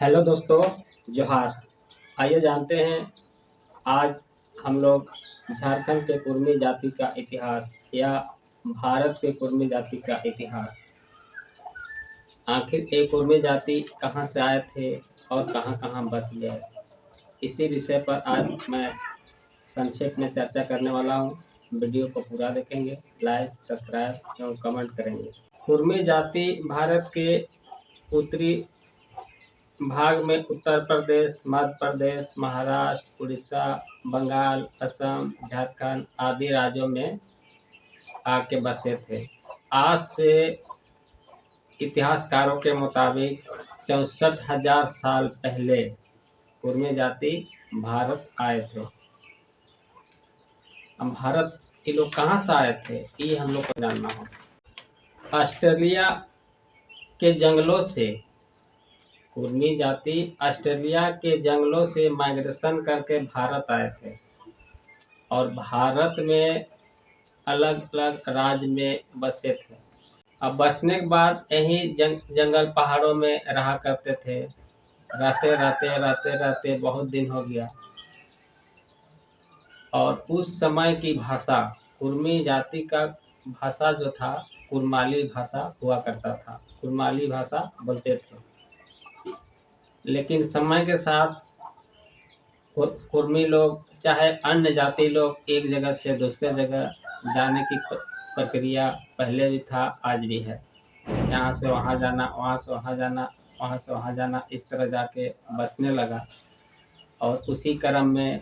Hello दोस्तों, जोहार। आइए जानते हैं आज हम लोग झारखंड के कुर्मी जाति का इतिहास या भारत के कुर्मी जाति का इतिहास। आखिर ये कुर्मी जाति कहाँ से आए थे और कहाँ-कहाँ बस गए। इसी विषय पर आज मैं संक्षेप में चर्चा करने वाला हूँ। वीडियो को पूरा देखेंगे, लाइक, सब्सक्राइब एवं कमेंट करेंगे। कुर्मी जाति भारत के उत्तरी भाग में उत्तर प्रदेश, मध्य प्रदेश, महाराष्ट्र, उड़ीसा, बंगाल, असम, झारखंड आदि राज्यों में आके बसे थे। आज से इतिहासकारों के मुताबिक 64,000 साल पहले कुर्मी जाति भारत आए थे। अब भारत ये लोग कहाँ से आए थे, ये हम लोग को जानना होगा। ऑस्ट्रेलिया के जंगलों से कुर्मी जाति ऑस्ट्रेलिया के जंगलों से माइग्रेशन करके भारत आए थे और भारत में अलग-अलग राज्य में बसे थे। अब बसने के बाद यहीं जंगल पहाड़ों में रहा करते थे। रहते बहुत दिन हो गया और उस समय की भाषा कुर्मी जाति का भाषा जो था कुरमाली भाषा हुआ करता था। कुरमाली भाषा बोलते थे। लेकिन समय के साथ कुर्मी लोग चाहे अन्य जाति लोग एक जगह से दूसरे जगह जाने की प्रक्रिया पहले भी था, आज भी है। यहाँ से वहाँ जाना, वहाँ से वहाँ जाना, वहाँ से वहाँ जाना, इस तरह जाके बसने लगा। और उसी क्रम में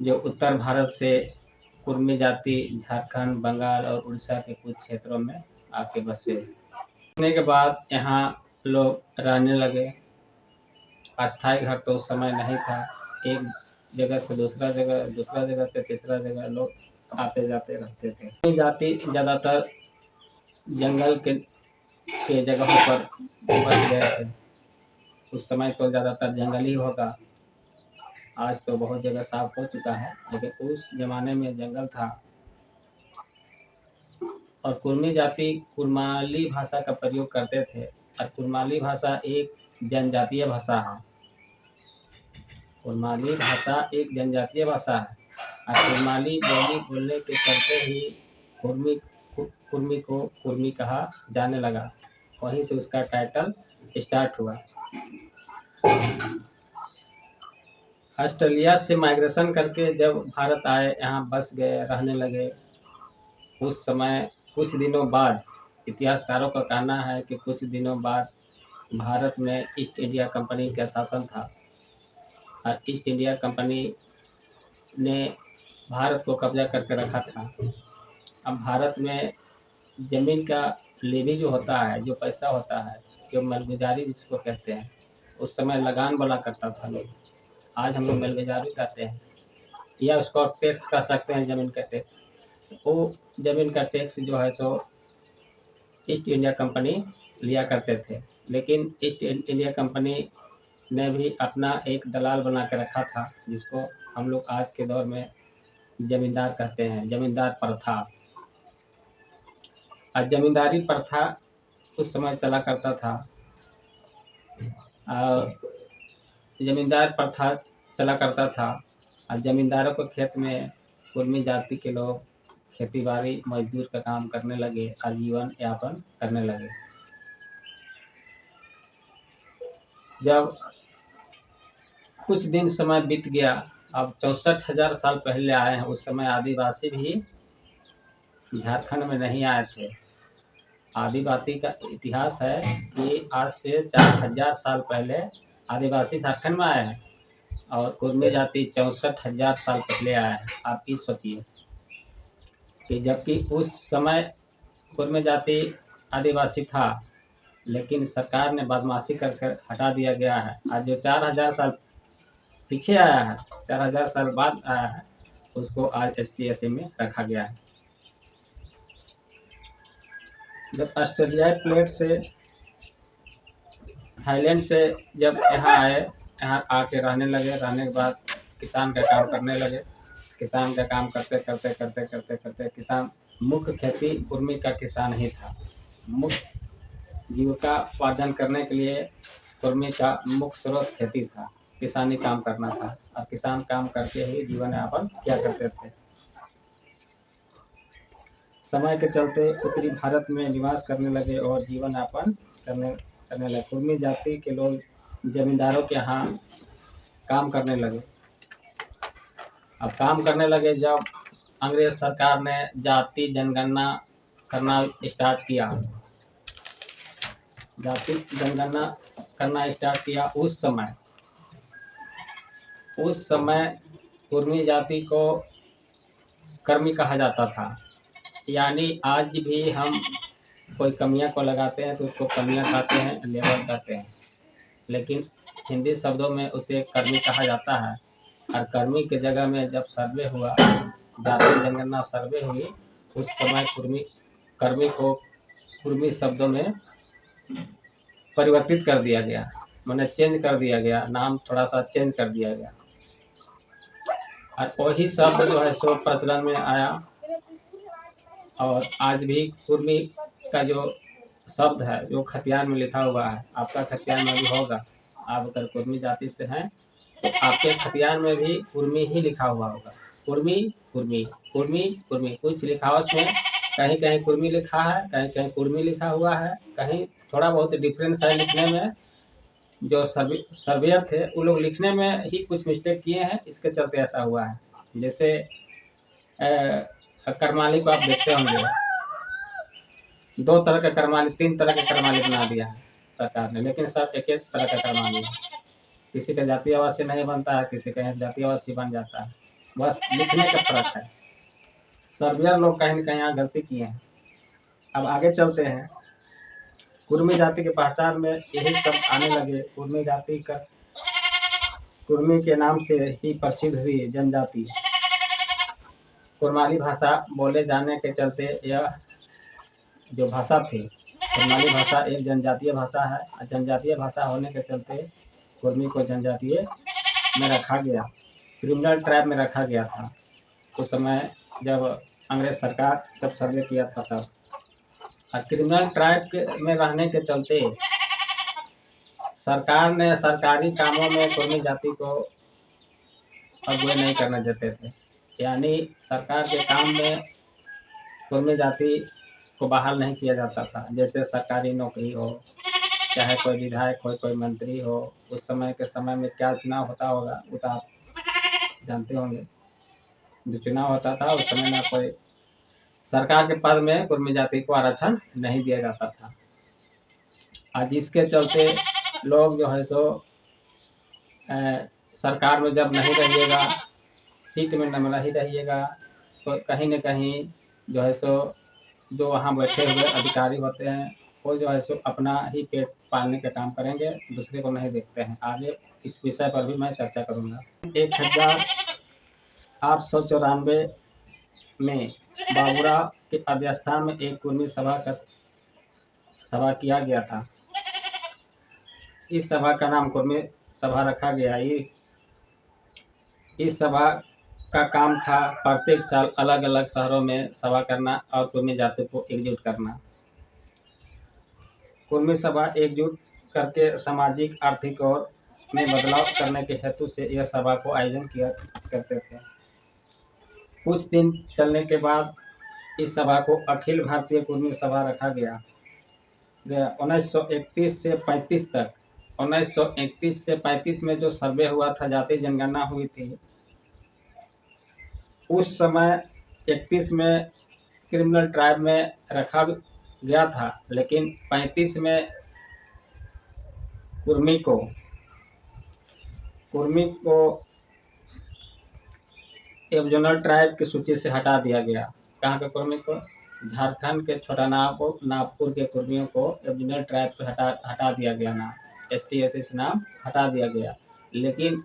जो उत्तर भारत से कुर्मी जाति झारखंड, बंगाल और उड़ीसा के कुछ क्षेत्रों में आके बसे। बसने के बाद यहाँ लोग रहने लगे। अस्थायी घर तो उस समय नहीं था। एक जगह से दूसरा जगह से तीसरा जगह लोग आते जाते रहते थे। ये जाति ज़्यादातर जंगल के जगहों पर बस गए थे। उस समय तो ज़्यादातर जंगल ही होगा। आज तो बहुत जगह साफ हो चुका है, लेकिन उस जमाने में जंगल था। और कुर्मी जाति कुरमाली भाषा का प्रयोग करते थे और कुरमाली भाषा एक जनजातीय भाषा है। कुरमाली भाषा एक जनजातीय भाषा है और कुरमाली बोली बोलने के चलते ही कुर्मी को कुर्मी कहा जाने लगा। वहीं से उसका टाइटल स्टार्ट हुआ। ऑस्ट्रेलिया से माइग्रेशन करके जब भारत आए, यहाँ बस गए, रहने लगे। उस समय कुछ दिनों बाद इतिहासकारों का कहना है कि कुछ दिनों बाद भारत में ईस्ट इंडिया कंपनी का शासन था और ईस्ट इंडिया कंपनी ने भारत को कब्जा करके रखा था। अब भारत में ज़मीन का लेवी जो होता है, जो पैसा होता है, जो मालगुजारी जिसको कहते हैं, उस समय लगान बोला करता था लोग। आज हम लोग मालगुजारी कहते हैं या उसको टैक्स कह सकते हैं, ज़मीन का टैक्स। वो ज़मीन का टैक्स जो है सो ईस्ट इंडिया कंपनी लिया करते थे। लेकिन ईस्ट इंडिया कंपनी ने भी अपना एक दलाल बना के रखा था, जिसको हम लोग आज के दौर में जमींदार कहते हैं, जमींदार प्रथा। और जमींदारी प्रथा उस समय चला करता था। और जमींदार प्रथा चला करता था और जमींदारों के खेत में कुर्मी जाति के लोग खेती-बाड़ी मजदूर का काम करने लगे और जीवन यापन करने लगे। जब कुछ दिन समय बीत गया, अब 64,000 साल पहले आए हैं। उस समय आदिवासी भी झारखंड में नहीं आए थे। आदिवासी का इतिहास है कि आज से 4,000 साल पहले आदिवासी झारखंड में आए हैं और कुर्मी जाति 64,000 साल पहले आया है। आप ये सोचिए कि जबकि उस समय कुर्मी जाति आदिवासी था, लेकिन सरकार ने बदमाशी करके हटा दिया गया है। आज जो 4,000 साल पीछे आया है, 4,000 साल बाद आया है, उसको आज ST/SC में रखा गया है। जब ऑस्ट्रेलियाई प्लेट से थाईलैंड से जब यहाँ आए, यहाँ आके रहने लगे। रहने के बाद किसान का काम करने लगे। किसान का काम करते किसान मुख्य खेती कुर्मी का किसान ही था। मुख्य जीविका उपार्जन करने के लिए कुर्मी का मुख्य स्रोत खेती था, किसानी काम करना था और किसान काम करके ही जीवन यापन किया करते थे। समय के चलते उत्तरी भारत में निवास करने लगे और जीवन यापन करने लगे। कुर्मी जाति के लोग जमींदारों के यहाँ काम करने लगे। अब काम करने लगे जब अंग्रेज सरकार ने जाति जनगणना करना स्टार्ट किया, जाति जनगणना करना स्टार्ट किया, उस समय कुर्मी जाति को कर्मी कहा जाता था। यानी आज भी हम कोई कमियां को लगाते हैं तो उसको कमियां कहते हैं, लेबर कहते हैं, लेकिन हिंदी शब्दों में उसे कर्मी कहा जाता है। और कर्मी के जगह में जब सर्वे हुआ, जाति जनगणना सर्वे हुई, उस समय कर्मी को कुर्मी शब्दों में परिवर्तित कर दिया गया, मैंने चेंज कर दिया गया, नाम थोड़ा सा चेंज कर दिया गया और वही शब्द जो है सो प्रचलन में आया। और आज भी कुर्मी का जो शब्द है जो खतियान में लिखा हुआ है, आपका खतियान में भी होगा, आप अगर कुर्मी जाति से हैं तो आपके खतियान में भी कुर्मी ही लिखा हुआ होगा। कुर्मी कुर्मी कुर्मी कुर्मी कुछ लिखावट में कहीं कहीं कुर्मी लिखा है, कहीं कहीं कुर्मी लिखा हुआ है, कहीं थोड़ा बहुत डिफरेंस है लिखने में। जो सर्वेयर थे वो लोग लिखने में ही कुछ मिस्टेक किए हैं, इसके चलते ऐसा हुआ है। जैसे करमाली को आप देखते होंगे, 2 तरह का करमाली, 3 तरह का करमाली बना दिया है सरकार ने, लेकिन सब एक एक तरह का करमाली है। किसी का जातीय आवासीय नहीं बनता है, किसी का जातीय आवासीय बन जाता है, बस लिखने का फर्क है। सर्वेयर लोग कहीं न कहीं यहाँ गलती किए हैं। अब आगे चलते हैं। कुर्मी जाति की पहचान में यही सब आने लगे। कुर्मी जाति का कुर्मी के नाम से ही प्रसिद्ध हुई जनजाति। कुरमाली भाषा बोले जाने के चलते यह जो भाषा थी, कुरमाली भाषा एक जनजातीय भाषा है। जनजातीय भाषा होने के चलते कुर्मी को जनजातीय में रखा गया, क्रिमिनल ट्राइब में रखा गया था उस समय जब अंग्रेज सरकार जब सर्वे किया था तब। और क्रिमिनल ट्राइब में रहने के चलते सरकार ने सरकारी कामों में कुर्मी जाति को अगुवाई नहीं करने देते थे। यानी सरकार के काम में कुर्मी जाति को बहाल नहीं किया जाता था। जैसे सरकारी नौकरी हो, चाहे कोई विधायक हो, कोई मंत्री हो, उस समय के समय में क्या चुनाव होता होगा वो तो आप जानते होंगे। जो चुनाव होता था उस समय में कोई सरकार के पद में कुर्मी जाति को आरक्षण नहीं दिया जाता था। आज जिसके चलते लोग जो है सो सरकार में जब नहीं रहिएगा, सीट में नहीं रहिएगा, तो कहीं न कहीं जो है सो जो वहाँ बैठे हुए अधिकारी होते हैं वो जो है सो अपना ही पेट पालने का काम करेंगे, दूसरे को नहीं देखते हैं। आगे इस विषय पर भी मैं चर्चा करूँगा। 1894 में बाबूरा के अध्यक्षता में एक कुर्मी सभा किया गया था। इस सभा का नाम कुर्मी सभा रखा गया। इस सभा का काम था प्रत्येक साल अलग अलग शहरों में सभा करना और कुर्मी जाति को एकजुट करना। कुर्मी सभा एकजुट करके सामाजिक आर्थिक और में बदलाव करने के हेतु से यह सभा को आयोजन किया करते थे। कुछ दिन चलने के बाद इस सभा को अखिल भारतीय कुर्मी सभा रखा गया। 1931 से 35 तक, 1931 से 35 में जो सर्वे हुआ था, जाति जनगणना हुई थी, उस समय 31 में क्रिमिनल ट्राइब में रखा गया था, लेकिन 35 में कुर्मी को एबजोनल ट्राइब की सूची से हटा दिया गया। कहाँ के कुर्मी को? झारखंड के छोटा नागपुर के कुर्मियों को एबजोनल ट्राइब से हटा दिया गया, नाम ST SC से नाम हटा दिया गया। लेकिन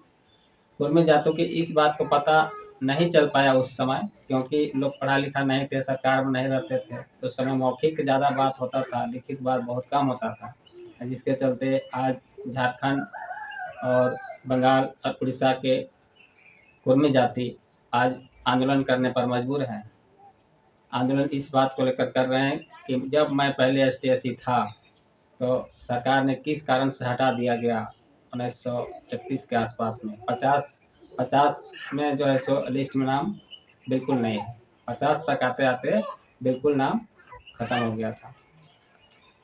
कुर्मी जातों की इस बात को पता नहीं चल पाया उस समय, क्योंकि लोग पढ़ा लिखा नहीं थे, सरकार में नहीं रहते थे, तो उस समय मौखिक ज़्यादा बात होता था, लिखित बात बहुत कम होता था, जिसके चलते आज झारखंड और बंगाल और उड़ीसा के कुर्मी जाति आज आंदोलन करने पर मजबूर हैं। आंदोलन इस बात को लेकर कर रहे हैं कि जब मैं पहले ST SC था तो सरकार ने किस कारण से हटा दिया गया 1931 के आसपास में। 50 में जो है सो लिस्ट में नाम बिल्कुल नहीं है। 50 तक आते आते बिल्कुल नाम खत्म हो गया था।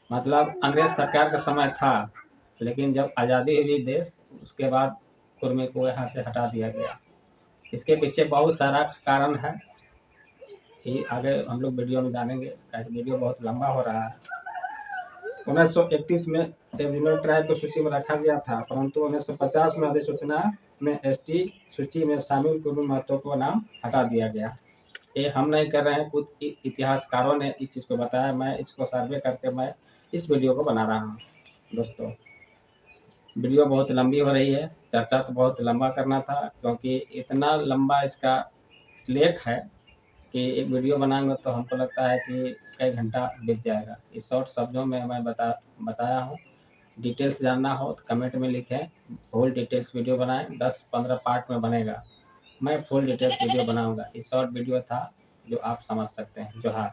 मतलब अंग्रेज सरकार का समय था, लेकिन जब आज़ादी हुई देश, उसके बाद कुर्मी को यहाँ से हटा दिया गया। इसके पीछे बहुत सारा कारण है, ये आगे हम लोग वीडियो में जानेंगे, क्योंकि वीडियो बहुत लंबा हो रहा है। 1931 में रीजनल ट्राइब को सूची में रखा गया था, परंतु 1950 में अधिसूचना में एसटी सूची में शामिल कुर्मी महतो को नाम हटा दिया गया। ये हम नहीं कर रहे हैं, कुछ इतिहासकारों ने इस चीज़ को बताया। मैं इसको सर्वे करके मैं इस वीडियो को बना रहा हूँ। दोस्तों, वीडियो बहुत लंबी हो रही है, चर्चा तो बहुत लंबा करना था, क्योंकि इतना लंबा इसका लेख है कि एक वीडियो बनाएंगे तो हमको लगता है कि कई घंटा बीत जाएगा। इस शॉर्ट शब्दों में मैं बताया हूँ। डिटेल्स जानना हो तो कमेंट में लिखें, फुल डिटेल्स वीडियो बनाएं। 10-15 पार्ट में बनेगा, मैं फुल डिटेल्स वीडियो बनाऊंगा। ये शॉर्ट वीडियो था जो आप समझ सकते हैं। जोहार।